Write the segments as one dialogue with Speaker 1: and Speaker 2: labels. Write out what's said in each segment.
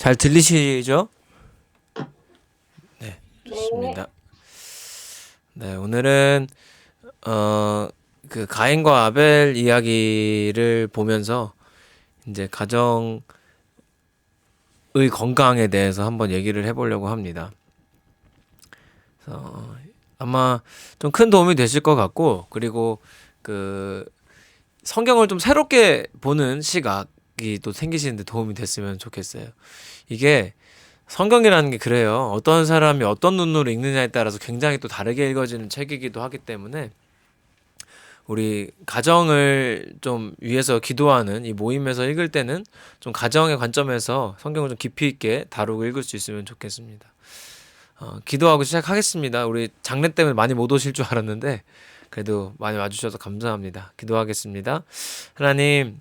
Speaker 1: 잘 들리시죠? 네,
Speaker 2: 네,
Speaker 1: 좋습니다. 네, 오늘은 그 가인과 아벨 이야기를 보면서 이제 가정의 건강에 대해서 한번 얘기를 해보려고 합니다. 그래서 아마 좀 큰 도움이 되실 것 같고, 그리고 그 성경을 좀 새롭게 보는 시각이 또 생기시는데 도움이 됐으면 좋겠어요. 이게 성경이라는 게 그래요. 어떤 사람이 어떤 눈으로 읽느냐에 따라서 굉장히 또 다르게 읽어지는 책이기도 하기 때문에 우리 가정을 좀 위해서 기도하는 이 모임에서 읽을 때는 좀 가정의 관점에서 성경을 좀 깊이 있게 다루고 읽을 수 있으면 좋겠습니다. 기도하고 시작하겠습니다. 우리 장례 때문에 많이 못 오실 줄 알았는데 그래도 많이 와주셔서 감사합니다. 기도하겠습니다. 하나님,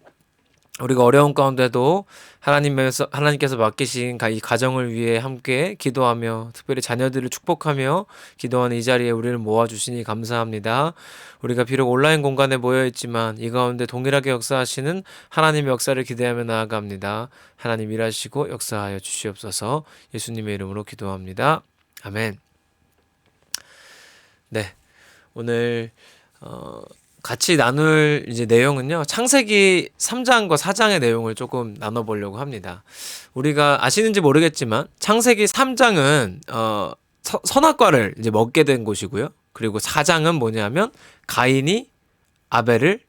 Speaker 1: 우리가 어려운 가운데도 하나님께서 맡기신 이 가정을 위해 함께 기도하며 특별히 자녀들을 축복하며 기도하는 이 자리에 우리를 모아주시니 감사합니다. 우리가 비록 온라인 공간에 모여있지만 이 가운데 동일하게 역사하시는 하나님의 역사를 기대하며 나아갑니다. 하나님 일하시고 역사하여 주시옵소서. 예수님의 이름으로 기도합니다. 아멘. 네, 오늘 같이 나눌 이제 내용은요. 창세기 3장과 4장의 내용을 조금 나눠보려고 합니다. 우리가 아시는지 모르겠지만 창세기 3장은 선악과를 이제 먹게 된 곳이고요. 그리고 4장은 뭐냐면 가인이 아벨을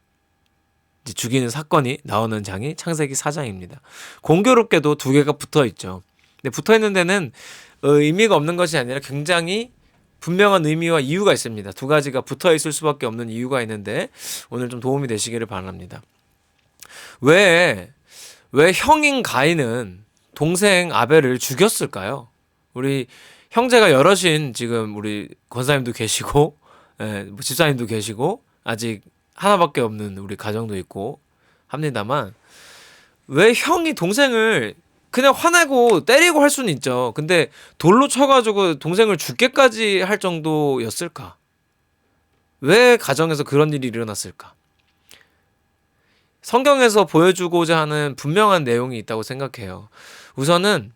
Speaker 1: 이제 죽이는 사건이 나오는 장이 창세기 4장입니다. 공교롭게도 두 개가 붙어 있죠. 근데 붙어 있는 데는 의미가 없는 것이 아니라 굉장히 분명한 의미와 이유가 있습니다. 두 가지가 붙어 있을 수밖에 없는 이유가 있는데 오늘 좀 도움이 되시기를 바랍니다. 왜 형인 가인은 동생 아벨을 죽였을까요? 우리 형제가 여럿인 지금 우리 권사님도 계시고 뭐 집사님도 계시고 아직 하나밖에 없는 우리 가정도 있고 합니다만 왜 형이 동생을 그냥 화내고 때리고 할 수는 있죠. 근데 돌로 쳐가지고 동생을 죽게까지 할 정도였을까? 왜 가정에서 그런 일이 일어났을까? 성경에서 보여주고자 하는 분명한 내용이 있다고 생각해요. 우선은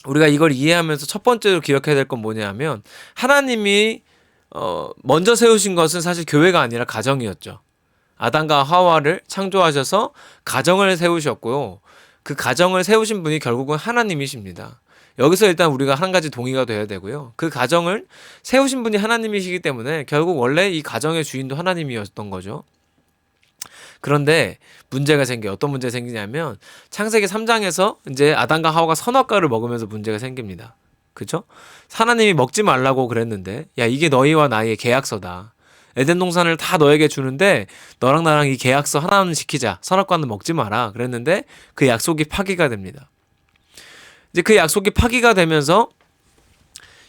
Speaker 1: 우리가 이걸 이해하면서 첫 번째로 기억해야 될 건 뭐냐면 하나님이 먼저 세우신 것은 사실 교회가 아니라 가정이었죠. 아담과 하와를 창조하셔서 가정을 세우셨고요. 그 가정을 세우신 분이 결국은 하나님이십니다. 여기서 일단 우리가 한 가지 동의가 돼야 되고요. 그 가정을 세우신 분이 하나님이시기 때문에 결국 원래 이 가정의 주인도 하나님이었던 거죠. 그런데 문제가 생겨요. 어떤 문제가 생기냐면 창세기 3장에서 이제 아담과 하와가 선악과를 먹으면서 문제가 생깁니다. 그죠? 하나님이 먹지 말라고 그랬는데 야 이게 너희와 나의 계약서다. 에덴 동산을 다 너에게 주는데 너랑 나랑 이 계약서 하나는 지키자. 선악과는 먹지 마라. 그랬는데 그 약속이 파기가 됩니다. 이제 그 약속이 파기가 되면서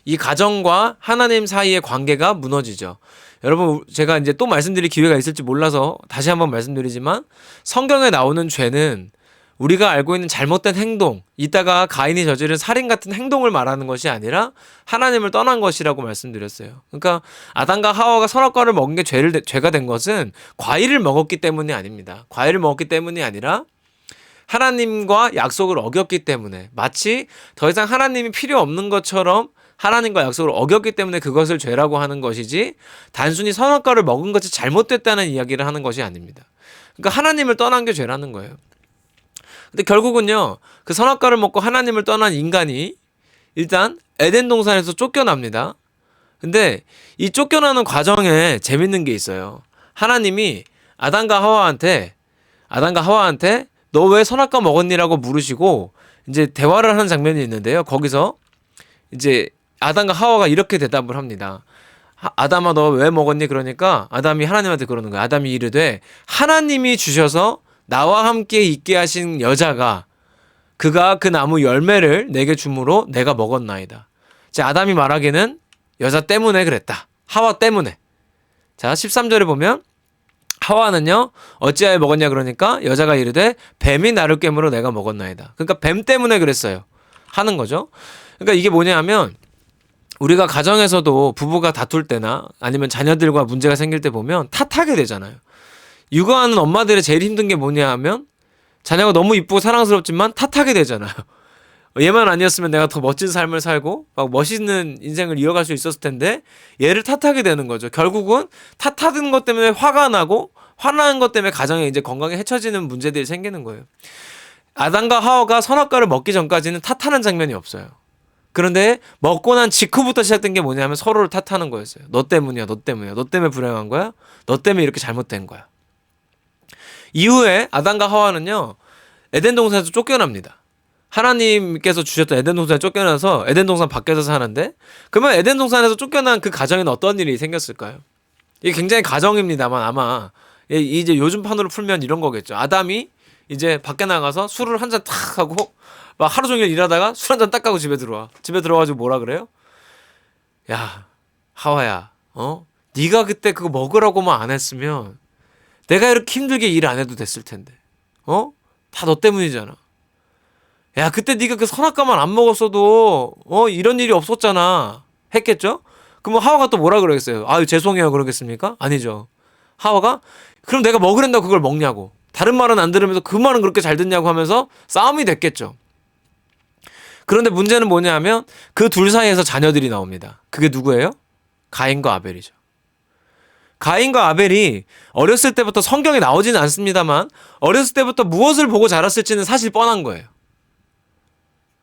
Speaker 1: 이 가정과 하나님 사이의 관계가 무너지죠. 여러분 제가 이제 또 말씀드릴 기회가 있을지 몰라서 다시 한번 말씀드리지만 성경에 나오는 죄는 우리가 알고 있는 잘못된 행동, 이따가 가인이 저지른 살인 같은 행동을 말하는 것이 아니라 하나님을 떠난 것이라고 말씀드렸어요. 그러니까 아담과 하와가 선악과를 먹은 게 죄가 된 것은 과일을 먹었기 때문이 아닙니다. 과일을 먹었기 때문이 아니라 하나님과 약속을 어겼기 때문에 마치 더 이상 하나님이 필요 없는 것처럼 하나님과 약속을 어겼기 때문에 그것을 죄라고 하는 것이지 단순히 선악과를 먹은 것이 잘못됐다는 이야기를 하는 것이 아닙니다. 그러니까 하나님을 떠난 게 죄라는 거예요. 근데 결국은요, 그 선악과를 먹고 하나님을 떠난 인간이 일단 에덴 동산에서 쫓겨납니다. 근데 이 쫓겨나는 과정에 재밌는 게 있어요. 하나님이 아담과 하와한테 너 왜 선악과 먹었니라고 물으시고 이제 대화를 하는 장면이 있는데요. 거기서 이제 아담과 하와가 이렇게 대답을 합니다. 아담아 너 왜 먹었니? 그러니까 아담이 하나님한테 그러는 거야. 아담이 이르되 하나님이 주셔서 나와 함께 있게 하신 여자가 그가 그 나무 열매를 내게 주므로 내가 먹었나이다. 자, 아담이 말하기는 여자 때문에 그랬다. 하와 때문에. 자, 13절에 보면 하와는요 어찌하여 먹었냐 그러니까 여자가 이르되 뱀이 나를 꿰므로 내가 먹었나이다. 그러니까 뱀 때문에 그랬어요 하는 거죠. 그러니까 이게 뭐냐 하면 우리가 가정에서도 부부가 다툴 때나 아니면 자녀들과 문제가 생길 때 보면 탓하게 되잖아요. 육아하는 엄마들의 제일 힘든 게 뭐냐 하면 자녀가 너무 이쁘고 사랑스럽지만 탓하게 되잖아요. 얘만 아니었으면 내가 더 멋진 삶을 살고 막 멋있는 인생을 이어갈 수 있었을 텐데 얘를 탓하게 되는 거죠. 결국은 탓하는 것 때문에 화가 나고 화나는 것 때문에 가정에 이제 건강에 해쳐지는 문제들이 생기는 거예요. 아담과 하와가 선악과를 먹기 전까지는 탓하는 장면이 없어요. 그런데 먹고 난 직후부터 시작된 게 뭐냐면 서로를 탓하는 거였어요. 너 때문이야, 너 때문이야, 너 때문에 불행한 거야, 너 때문에 이렇게 잘못된 거야. 이후에 아담과 하와는요 에덴 동산에서 쫓겨납니다. 하나님께서 주셨던 에덴 동산에 쫓겨나서 에덴 동산 밖에서 사는데, 그러면 에덴 동산에서 쫓겨난 그 가정에는 어떤 일이 생겼을까요? 이게 굉장히 가정입니다만 아마 이제 요즘 판으로 풀면 이런 거겠죠. 아담이 이제 밖에 나가서 술을 한 잔 탁 하고 막 하루 종일 일하다가 술 한 잔 딱 하고 집에 들어와. 집에 들어가지고 뭐라 그래요? 야, 하와야, 네가 그때 그거 먹으라고만 안 했으면 내가 이렇게 힘들게 일 안 해도 됐을 텐데. 다 너 때문이잖아. 야, 그때 네가 그 선악과만 안 먹었어도 이런 일이 없었잖아. 했겠죠? 그럼 하와가 또 뭐라 그러겠어요? 아유, 죄송해요 그러겠습니까? 아니죠. 하와가 그럼 내가 먹으란다고 그걸 먹냐고. 다른 말은 안 들으면서 그 말은 그렇게 잘 듣냐고 하면서 싸움이 됐겠죠. 그런데 문제는 뭐냐 하면 그 둘 사이에서 자녀들이 나옵니다. 그게 누구예요? 가인과 아벨이죠. 가인과 아벨이 어렸을 때부터 성경에 나오지는 않습니다만 어렸을 때부터 무엇을 보고 자랐을지는 사실 뻔한 거예요.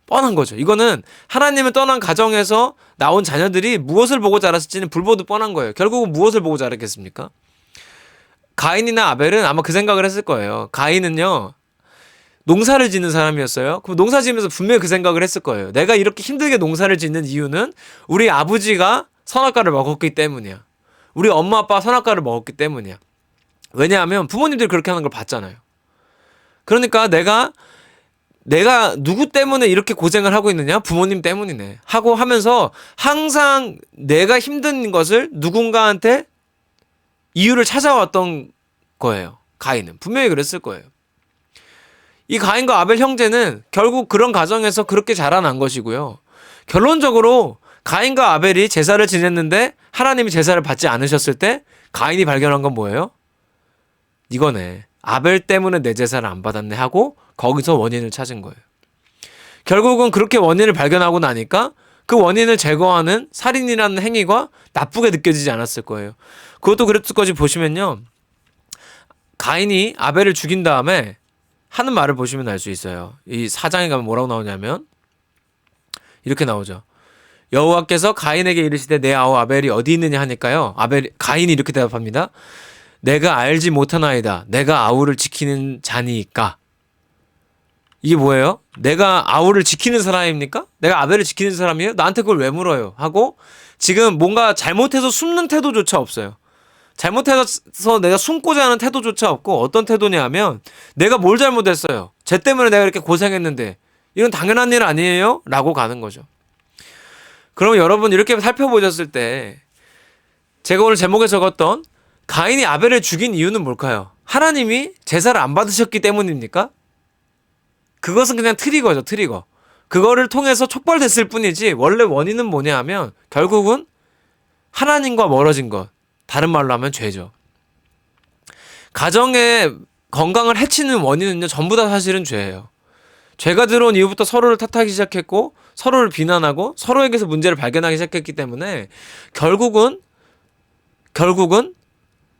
Speaker 1: 뻔한 거죠. 이거는 하나님을 떠난 가정에서 나온 자녀들이 무엇을 보고 자랐을지는 불보듯 뻔한 거예요. 결국은 무엇을 보고 자랐겠습니까? 가인이나 아벨은 아마 그 생각을 했을 거예요. 가인은요 농사를 짓는 사람이었어요. 그럼 농사 지으면서 분명히 그 생각을 했을 거예요. 내가 이렇게 힘들게 농사를 짓는 이유는 우리 아버지가 선악과를 먹었기 때문이야. 우리 엄마 아빠가 선악과를 먹었기 때문이야. 왜냐하면 부모님들이 그렇게 하는 걸 봤잖아요. 그러니까 내가 누구 때문에 이렇게 고생을 하고 있느냐? 부모님 때문이네. 하고 하면서 항상 내가 힘든 것을 누군가한테 이유를 찾아왔던 거예요. 가인은. 분명히 그랬을 거예요. 이 가인과 아벨 형제는 결국 그런 가정에서 그렇게 자라난 것이고요. 결론적으로 가인과 아벨이 제사를 지냈는데 하나님이 제사를 받지 않으셨을 때 가인이 발견한 건 뭐예요? 이거네. 아벨 때문에 내 제사를 안 받았네 하고 거기서 원인을 찾은 거예요. 결국은 그렇게 원인을 발견하고 나니까 그 원인을 제거하는 살인이라는 행위가 나쁘게 느껴지지 않았을 거예요. 그것도 그랬을 거지. 보시면요. 가인이 아벨을 죽인 다음에 하는 말을 보시면 알 수 있어요. 이 4장에 가면 뭐라고 나오냐면 이렇게 나오죠. 여호와께서 가인에게 이르시되 내 아우 아벨이 어디 있느냐 하니까요. 가인이 이렇게 대답합니다. 내가 알지 못하나이다. 내가 아우를 지키는 자니까. 이게 뭐예요? 내가 아우를 지키는 사람입니까? 내가 아벨을 지키는 사람이에요? 나한테 그걸 왜 물어요? 하고 지금 뭔가 잘못해서 숨는 태도조차 없어요. 잘못해서 내가 숨고자 하는 태도조차 없고 어떤 태도냐 하면 내가 뭘 잘못했어요? 쟤 때문에 내가 이렇게 고생했는데 이건 당연한 일 아니에요? 라고 가는 거죠. 그럼 여러분 이렇게 살펴보셨을 때 제가 오늘 제목에 적었던 가인이 아벨을 죽인 이유는 뭘까요? 하나님이 제사를 안 받으셨기 때문입니까? 그것은 그냥 트리거죠, 트리거. 그거를 통해서 촉발됐을 뿐이지 원래 원인은 뭐냐 하면 결국은 하나님과 멀어진 것. 다른 말로 하면 죄죠. 가정의 건강을 해치는 원인은요 전부 다 사실은 죄예요. 죄가 들어온 이후부터 서로를 탓하기 시작했고 서로를 비난하고 서로에게서 문제를 발견하기 시작했기 때문에 결국은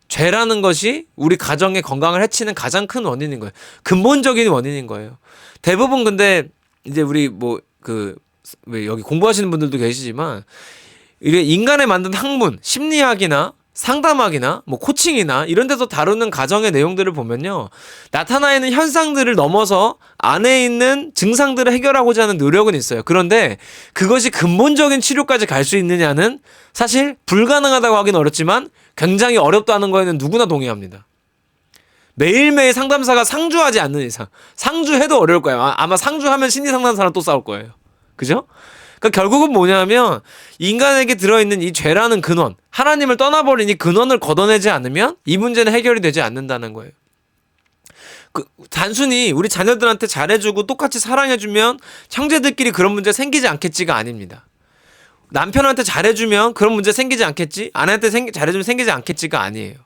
Speaker 1: 죄라는 것이 우리 가정의 건강을 해치는 가장 큰 원인인 거예요. 근본적인 원인인 거예요. 대부분 근데 이제 우리 여기 공부하시는 분들도 계시지만 이게 인간에 만든 학문, 심리학이나 상담학이나 코칭이나 이런 데서 다루는 가정의 내용들을 보면요. 나타나 있는 현상들을 넘어서 안에 있는 증상들을 해결하고자 하는 노력은 있어요. 그런데 그것이 근본적인 치료까지 갈 수 있느냐는 사실 불가능하다고 하긴 어렵지만 굉장히 어렵다는 거에는 누구나 동의합니다. 매일매일 상담사가 상주하지 않는 이상 상주해도 어려울 거예요. 아마 상주하면 심리상담사랑 또 싸울 거예요. 그죠? 그러니까 결국은 뭐냐면 인간에게 들어있는 이 죄라는 근원, 하나님을 떠나버린 이 근원을 걷어내지 않으면 이 문제는 해결이 되지 않는다는 거예요. 단순히 우리 자녀들한테 잘해주고 똑같이 사랑해주면 형제들끼리 그런 문제 생기지 않겠지가 아닙니다. 남편한테 잘해주면 그런 문제 생기지 않겠지? 아내한테 잘해주면 생기지 않겠지가 아니에요.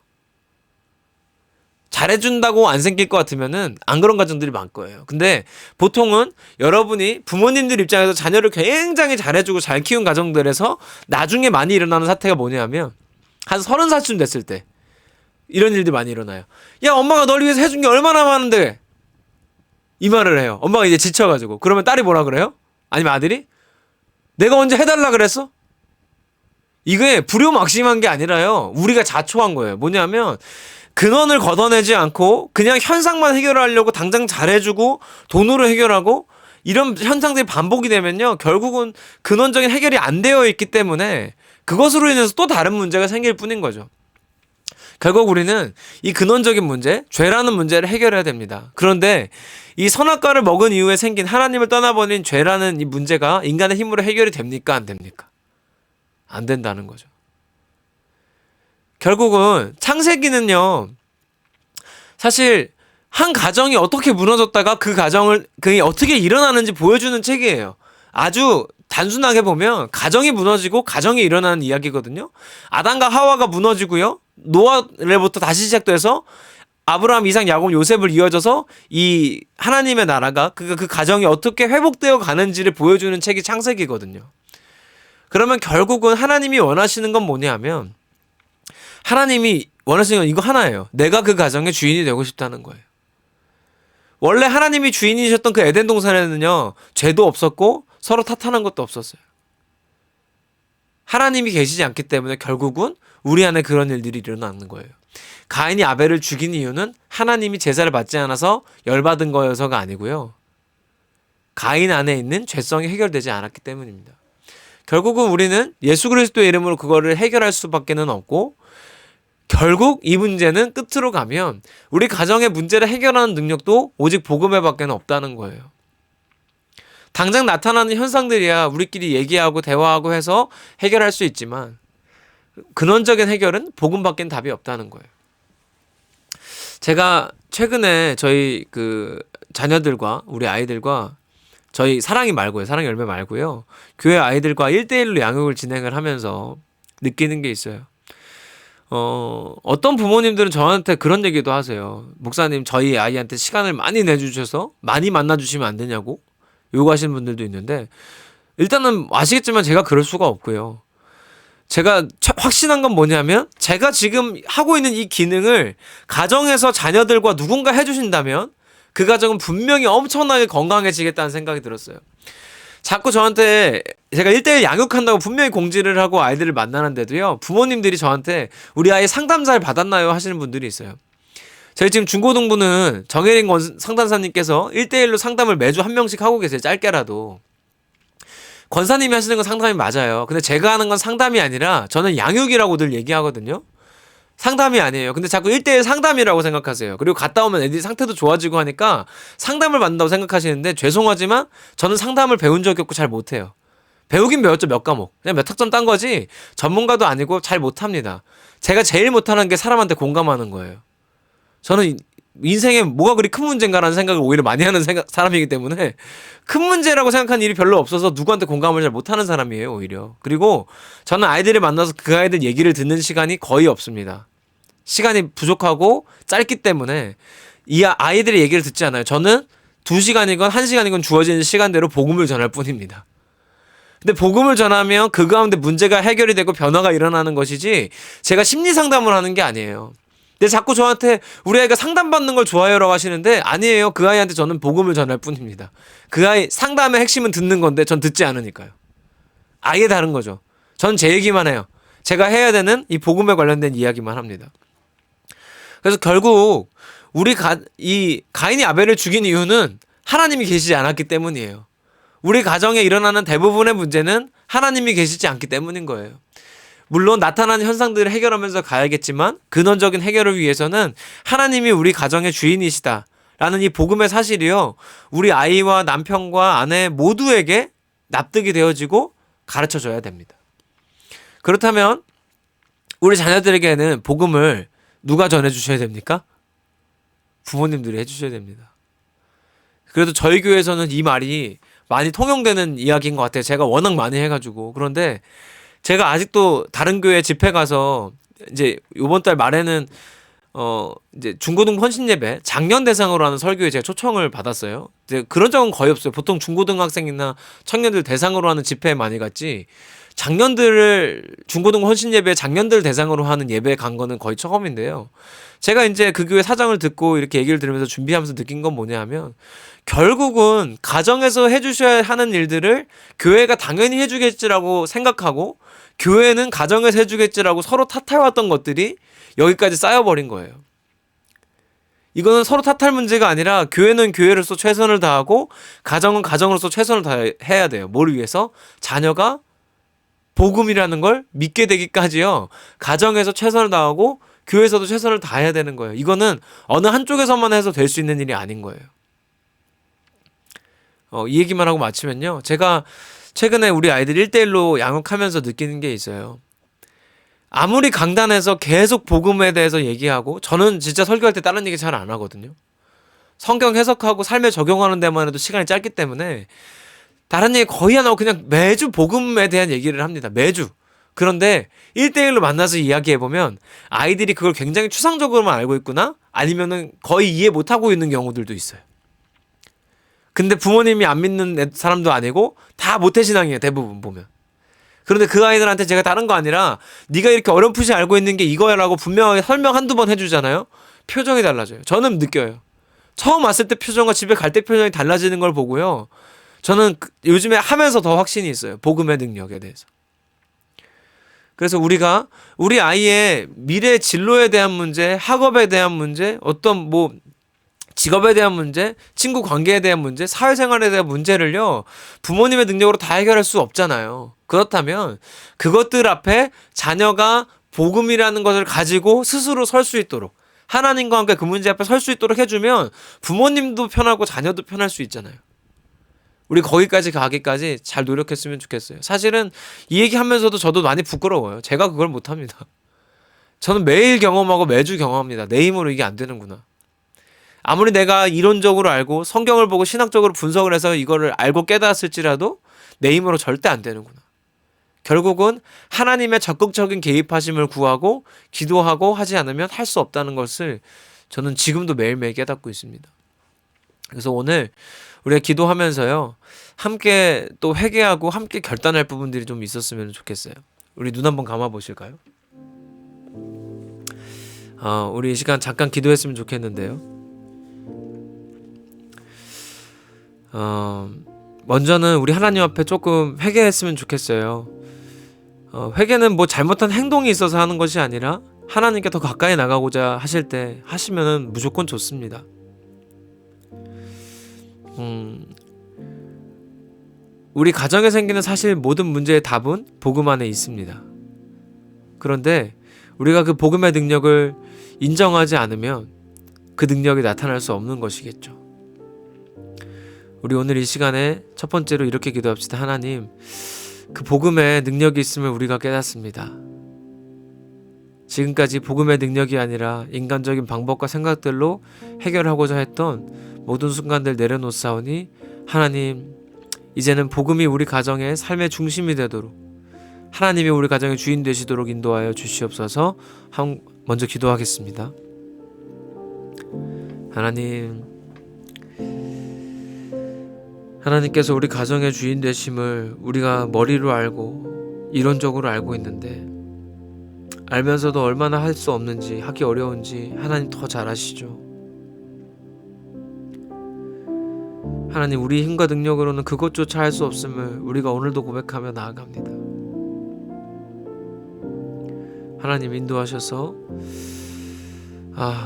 Speaker 1: 잘해준다고 안 생길 것 같으면은 안 그런 가정들이 많을 거예요. 근데 보통은 여러분이 부모님들 입장에서 자녀를 굉장히 잘해주고 잘 키운 가정들에서 나중에 많이 일어나는 사태가 뭐냐면 한 30살쯤 됐을 때 이런 일들이 많이 일어나요. 야, 엄마가 널 위해서 해준 게 얼마나 많은데 이 말을 해요. 엄마가 이제 지쳐가지고. 그러면 딸이 뭐라 그래요? 아니면 아들이? 내가 언제 해달라 그랬어? 이게 불효막심한 게 아니라요. 우리가 자초한 거예요. 뭐냐면 근원을 걷어내지 않고 그냥 현상만 해결하려고 당장 잘해주고 돈으로 해결하고 이런 현상들이 반복이 되면요. 결국은 근원적인 해결이 안 되어 있기 때문에 그것으로 인해서 또 다른 문제가 생길 뿐인 거죠. 결국 우리는 이 근원적인 문제, 죄라는 문제를 해결해야 됩니다. 그런데 이 선악과를 먹은 이후에 생긴 하나님을 떠나버린 죄라는 이 문제가 인간의 힘으로 해결이 됩니까? 안 됩니까? 안 된다는 거죠. 결국은 창세기는요, 사실 한 가정이 어떻게 무너졌다가 그 가정을 그게 어떻게 일어나는지 보여주는 책이에요. 아주 단순하게 보면 가정이 무너지고 가정이 일어나는 이야기거든요. 아담과 하와가 무너지고요, 노아로부터 다시 시작돼서 아브라함, 이삭, 야곱, 요셉을 이어져서 이 하나님의 나라가 그 가정이 어떻게 회복되어 가는지를 보여주는 책이 창세기거든요. 그러면 결국은 하나님이 원하시는 건 뭐냐면 하나님이 원하시는 건 이거 하나예요. 내가 그 가정의 주인이 되고 싶다는 거예요. 원래 하나님이 주인이셨던 그 에덴 동산에는요, 죄도 없었고 서로 탓하는 것도 없었어요. 하나님이 계시지 않기 때문에 결국은 우리 안에 그런 일들이 일어나는 거예요. 가인이 아벨을 죽인 이유는 하나님이 제사를 받지 않아서 열받은 거여서가 아니고요, 가인 안에 있는 죄성이 해결되지 않았기 때문입니다. 결국은 우리는 예수 그리스도의 이름으로 그거를 해결할 수밖에는 없고, 결국 이 문제는 끝으로 가면 우리 가정의 문제를 해결하는 능력도 오직 복음에 밖에는 없다는 거예요. 당장 나타나는 현상들이야 우리끼리 얘기하고 대화하고 해서 해결할 수 있지만 근원적인 해결은 복음밖엔 답이 없다는 거예요. 제가 최근에 저희 그 자녀들과 우리 아이들과 저희 사랑이 열매 말고요, 교회 아이들과 1대1로 양육을 진행을 하면서 느끼는 게 있어요. 어떤 부모님들은 저한테 그런 얘기도 하세요. 목사님, 저희 아이한테 시간을 많이 내주셔서 많이 만나주시면 안 되냐고 요구하시는 분들도 있는데, 일단은 아시겠지만 제가 그럴 수가 없고요. 제가 확신한 건 뭐냐면 제가 지금 하고 있는 이 기능을 가정에서 자녀들과 누군가 해주신다면 그 가정은 분명히 엄청나게 건강해지겠다는 생각이 들었어요. 자꾸 저한테 제가 1대1 양육한다고 분명히 공지를 하고 아이들을 만나는데도요, 부모님들이 저한테 우리 아이 상담 잘 받았나요? 하시는 분들이 있어요. 저희 지금 중고등부는 정혜린 상담사님께서 1대1로 상담을 매주 한 명씩 하고 계세요. 짧게라도. 권사님이 하시는 건 상담이 맞아요. 근데 제가 하는 건 상담이 아니라 저는 양육이라고 늘 얘기하거든요. 상담이 아니에요. 근데 자꾸 1대1 상담이라고 생각하세요. 그리고 갔다 오면 애들이 상태도 좋아지고 하니까 상담을 받는다고 생각하시는데, 죄송하지만 저는 상담을 배운 적이 없고 잘 못해요. 배우긴 배웠죠. 몇 과목. 그냥 몇 학점 딴 거지 전문가도 아니고 잘 못합니다. 제가 제일 못하는 게 사람한테 공감하는 거예요. 저는 인생에 뭐가 그리 큰 문제인가라는 생각을 오히려 많이 하는 사람이기 때문에 큰 문제라고 생각하는 일이 별로 없어서 누구한테 공감을 잘 못하는 사람이에요, 오히려. 그리고 저는 아이들을 만나서 그 아이들 얘기를 듣는 시간이 거의 없습니다. 시간이 부족하고 짧기 때문에 이 아이들의 얘기를 듣지 않아요. 저는 2시간이건 1시간이건 주어지는 시간대로 복음을 전할 뿐입니다. 근데 복음을 전하면 그 가운데 문제가 해결이 되고 변화가 일어나는 것이지 제가 심리 상담을 하는 게 아니에요. 근데 자꾸 저한테 우리 아이가 상담받는 걸 좋아해요라고 하시는데, 아니에요. 그 아이한테 저는 복음을 전할 뿐입니다. 그 아이 상담의 핵심은 듣는 건데 전 듣지 않으니까요. 아예 다른 거죠. 전 제 얘기만 해요. 제가 해야 되는 이 복음에 관련된 이야기만 합니다. 그래서 결국 이 가인이 아벨을 죽인 이유는 하나님이 계시지 않았기 때문이에요. 우리 가정에 일어나는 대부분의 문제는 하나님이 계시지 않기 때문인 거예요. 물론 나타나는 현상들을 해결하면서 가야겠지만 근원적인 해결을 위해서는 하나님이 우리 가정의 주인이시다 라는 이 복음의 사실이요, 우리 아이와 남편과 아내 모두에게 납득이 되어지고 가르쳐줘야 됩니다. 그렇다면 우리 자녀들에게는 복음을 누가 전해주셔야 됩니까? 부모님들이 해주셔야 됩니다. 그래도 저희 교회에서는 이 말이 많이 통용되는 이야기인 것 같아요. 제가 워낙 많이 해가지고. 그런데 제가 아직도 다른 교회 집회 가서 이제 요번 달 말에는 이제 중고등 헌신 예배 작년 대상으로 하는 설교에 제가 초청을 받았어요. 이제 그런 적은 거의 없어요. 보통 중고등학생이나 청년들 대상으로 하는 집회에 많이 갔지. 작년들을 중고등 헌신 예배 작년들 대상으로 하는 예배에 간 거는 거의 처음인데요. 제가 이제 그 교회 사정을 듣고 이렇게 얘기를 들으면서 준비하면서 느낀 건 뭐냐 하면 결국은 가정에서 해주셔야 하는 일들을 교회가 당연히 해주겠지라고 생각하고 교회는 가정에서 해주겠지라고 서로 탓해왔던 것들이 여기까지 쌓여버린 거예요. 이거는 서로 탓할 문제가 아니라 교회는 교회로서 최선을 다하고 가정은 가정으로서 최선을 다해야 돼요. 뭘 위해서? 자녀가 복음이라는 걸 믿게 되기까지요. 가정에서 최선을 다하고 교회에서도 최선을 다해야 되는 거예요. 이거는 어느 한쪽에서만 해서 될 수 있는 일이 아닌 거예요. 이 얘기만 하고 마치면요. 제가 최근에 우리 아이들 1대1로 양육하면서 느끼는 게 있어요. 아무리 강단에서 계속 복음에 대해서 얘기하고 저는 진짜 설교할 때 다른 얘기 잘 안 하거든요. 성경 해석하고 삶에 적용하는 데만 해도 시간이 짧기 때문에 다른 얘기 거의 안 하고 그냥 매주 복음에 대한 얘기를 합니다. 매주. 그런데 1대1로 만나서 이야기해보면 아이들이 그걸 굉장히 추상적으로만 알고 있구나? 아니면은 거의 이해 못하고 있는 경우들도 있어요. 근데 부모님이 안 믿는 사람도 아니고 다 모태신앙이에요. 대부분 보면. 그런데 그 아이들한테 제가 다른 거 아니라 네가 이렇게 어렴풋이 알고 있는 게 이거야 라고 분명하게 설명 한두 번 해주잖아요. 표정이 달라져요. 저는 느껴요. 처음 왔을 때 표정과 집에 갈 때 표정이 달라지는 걸 보고요. 저는 요즘에 하면서 더 확신이 있어요. 복음의 능력에 대해서. 그래서 우리가 우리 아이의 미래 진로에 대한 문제, 학업에 대한 문제, 어떤 직업에 대한 문제, 친구 관계에 대한 문제, 사회생활에 대한 문제를요, 부모님의 능력으로 다 해결할 수 없잖아요. 그렇다면 그것들 앞에 자녀가 복음이라는 것을 가지고 스스로 설 수 있도록 하나님과 함께 그 문제 앞에 설 수 있도록 해주면 부모님도 편하고 자녀도 편할 수 있잖아요. 우리 거기까지 가기까지 잘 노력했으면 좋겠어요. 사실은 이 얘기하면서도 저도 많이 부끄러워요. 제가 그걸 못합니다. 저는 매일 경험하고 매주 경험합니다. 내 힘으로 이게 안 되는구나. 아무리 내가 이론적으로 알고 성경을 보고 신학적으로 분석을 해서 이거를 알고 깨달았을지라도 내 힘으로 절대 안 되는구나. 결국은 하나님의 적극적인 개입하심을 구하고 기도하고 하지 않으면 할 수 없다는 것을 저는 지금도 매일매일 깨닫고 있습니다. 그래서 오늘 우리가 기도하면서요, 함께 또 회개하고 함께 결단할 부분들이 좀 있었으면 좋겠어요. 우리 눈 한번 감아 보실까요? 우리 이 시간 잠깐 기도했으면 좋겠는데요. 먼저는 우리 하나님 앞에 조금 회개했으면 좋겠어요. 회개는 뭐 잘못한 행동이 있어서 하는 것이 아니라 하나님께 더 가까이 나가고자 하실 때 하시면은 무조건 좋습니다. 우리 가정에 생기는 사실 모든 문제의 답은 복음 안에 있습니다. 그런데 우리가 그 복음의 능력을 인정하지 않으면 그 능력이 나타날 수 없는 것이겠죠. 우리 오늘 이 시간에 첫 번째로 이렇게 기도합시다. 하나님, 그 복음의 능력이 있음을 우리가 깨닫습니다. 지금까지 복음의 능력이 아니라 인간적인 방법과 생각들로 해결하고자 했던 모든 순간들 내려놓사오니 하나님, 이제는 복음이 우리 가정의 삶의 중심이 되도록 하나님이 우리 가정의 주인 되시도록 인도하여 주시옵소서. 먼저 기도하겠습니다. 하나님께서 우리 가정의 주인 되심을 우리가 머리로 알고 이론적으로 알고 있는데 알면서도 얼마나 할 수 없는지, 하기 어려운지 하나님 더 잘 아시죠. 하나님, 우리 힘과 능력으로는 그것조차 할 수 없음을 우리가 오늘도 고백하며 나아갑니다. 하나님 인도하셔서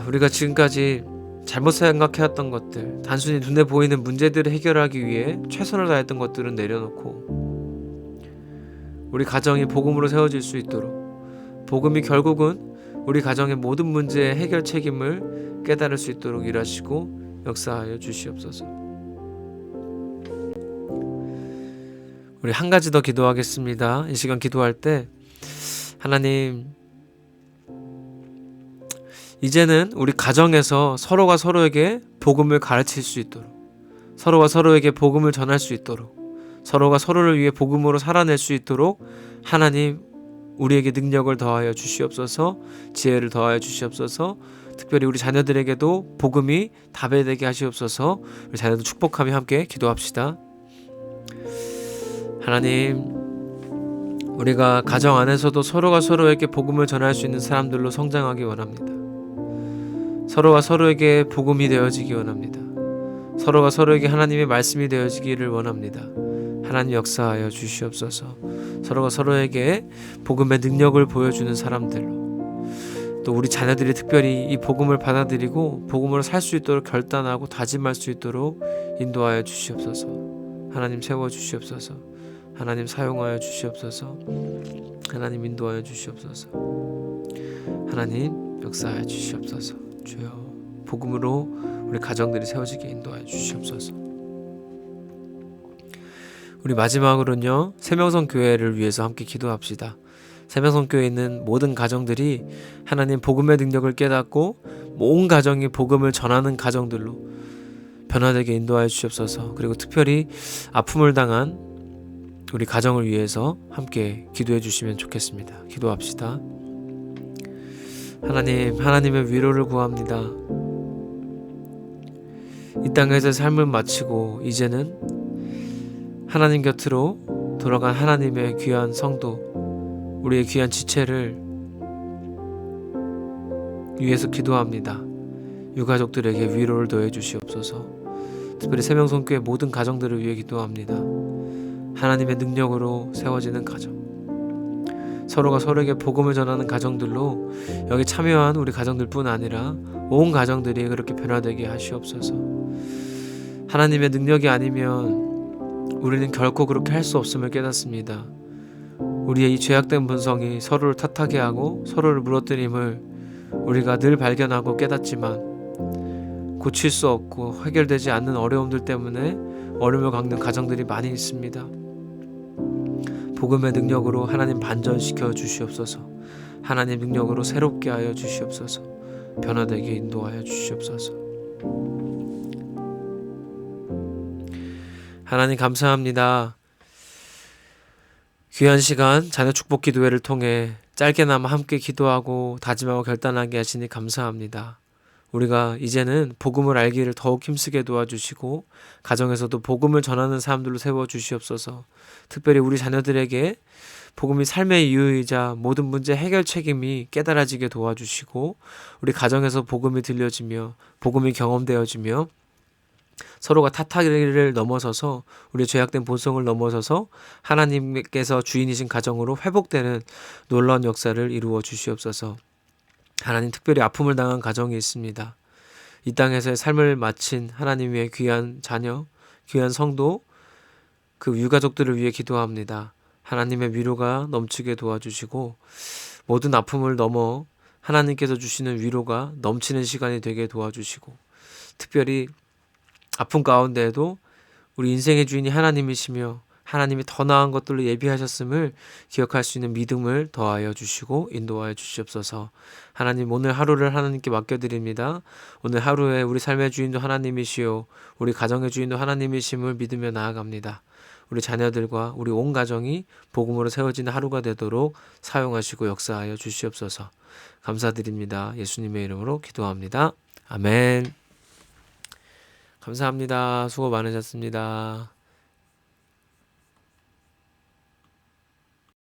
Speaker 1: 우리가 지금까지 잘못 생각해왔던 것들, 단순히 눈에 보이는 문제들을 해결하기 위해 최선을 다했던 것들은 내려놓고 우리 가정이 복음으로 세워질 수 있도록, 복음이 결국은 우리 가정의 모든 문제의 해결 책임을 깨달을 수 있도록 일하시고 역사하여 주시옵소서. 우리 한 가지 더 기도하겠습니다. 이 시간 기도할 때 하나님, 이제는 우리 가정에서 서로가 서로에게 복음을 가르칠 수 있도록, 서로가 서로에게 복음을 전할 수 있도록, 서로가 서로를 위해 복음으로 살아낼 수 있도록 하나님, 우리에게 능력을 더하여 주시옵소서, 지혜를 더하여 주시옵소서, 특별히 우리 자녀들에게도 복음이 답이 되게 하시옵소서. 우리 자녀들 축복하며 함께 기도합시다. 하나님, 우리가 가정 안에서도 서로가 서로에게 복음을 전할 수 있는 사람들로 성장하기 원합니다. 서로가 서로에게 복음이 되어지기 원합니다. 서로가 서로에게 하나님의 말씀이 되어지기를 원합니다. 하나님 역사하여 주시옵소서. 서로가 서로에게 복음의 능력을 보여주는 사람들로, 또 우리 자녀들이 특별히 이 복음을 받아들이고 복음으로 살 수 있도록 결단하고 다짐할 수 있도록 인도하여 주시옵소서. 하나님 세워 주시옵소서. 하나님 사용하여 주시옵소서. 하나님 인도하여 주시옵소서. 하나님 역사하여 주시옵소서. 주여, 복음으로 우리 가정들이 세워지게 인도하여 주시옵소서. 우리 마지막으로는요, 세명성 교회를 위해서 함께 기도합시다. 세명성 교회에 있는 모든 가정들이 하나님 복음의 능력을 깨닫고 온 가정이 복음을 전하는 가정들로 변화되게 인도하여 주시옵소서. 그리고 특별히 아픔을 당한 우리 가정을 위해서 함께 기도해 주시면 좋겠습니다. 기도합시다. 하나님, 하나님의 위로를 구합니다. 이 땅에서 삶을 마치고 이제는 하나님 곁으로 돌아간 하나님의 귀한 성도, 우리의 귀한 지체를 위해서 기도합니다. 유가족들에게 위로를 더해 주시옵소서. 특별히 세명성교회 모든 가정들을 위해 기도합니다. 하나님의 능력으로 세워지는 가정, 서로가 서로에게 복음을 전하는 가정들로 여기 참여한 우리 가정들뿐 아니라 온 가정들이 그렇게 변화되게 하시옵소서. 하나님의 능력이 아니면 우리는 결코 그렇게 할 수 없음을 깨닫습니다. 우리의 이 죄악된 본성이 서로를 탓하게 하고 서로를 무너뜨림을 우리가 늘 발견하고 깨닫지만 고칠 수 없고 해결되지 않는 어려움들 때문에 어려움을 겪는 가정들이 많이 있습니다. 복음의 능력으로 하나님 반전시켜 주시옵소서. 하나님 능력으로 새롭게 하여 주시옵소서. 변화되게 인도하여 주시옵소서. 하나님 감사합니다. 귀한 시간 자녀 축복 기도회를 통해 짧게나마 함께 기도하고 다짐하고 결단하게 하시니 감사합니다. 우리가 이제는 복음을 알기를 더욱 힘쓰게 도와주시고 가정에서도 복음을 전하는 사람들로 세워주시옵소서. 특별히 우리 자녀들에게 복음이 삶의 이유이자 모든 문제 해결 책임이 깨달아지게 도와주시고 우리 가정에서 복음이 들려지며 복음이 경험되어지며 서로가 탓하기를 넘어서서 우리의 죄악된 본성을 넘어서서 하나님께서 주인이신 가정으로 회복되는 놀라운 역사를 이루어 주시옵소서. 하나님, 특별히 아픔을 당한 가정이 있습니다. 이 땅에서의 삶을 마친 하나님의 귀한 자녀, 귀한 성도, 그 유가족들을 위해 기도합니다. 하나님의 위로가 넘치게 도와주시고 모든 아픔을 넘어 하나님께서 주시는 위로가 넘치는 시간이 되게 도와주시고 특별히 아픔 가운데에도 우리 인생의 주인이 하나님이시며 하나님이 더 나은 것들로 예비하셨음을 기억할 수 있는 믿음을 더하여 주시고 인도하여 주시옵소서. 하나님, 오늘 하루를 하나님께 맡겨드립니다. 오늘 하루에 우리 삶의 주인도 하나님이시오 우리 가정의 주인도 하나님이심을 믿으며 나아갑니다. 우리 자녀들과 우리 온 가정이 복음으로 세워지는 하루가 되도록 사용하시고 역사하여 주시옵소서. 감사드립니다. 예수님의 이름으로 기도합니다. 아멘. 감사합니다. 수고 많으셨습니다.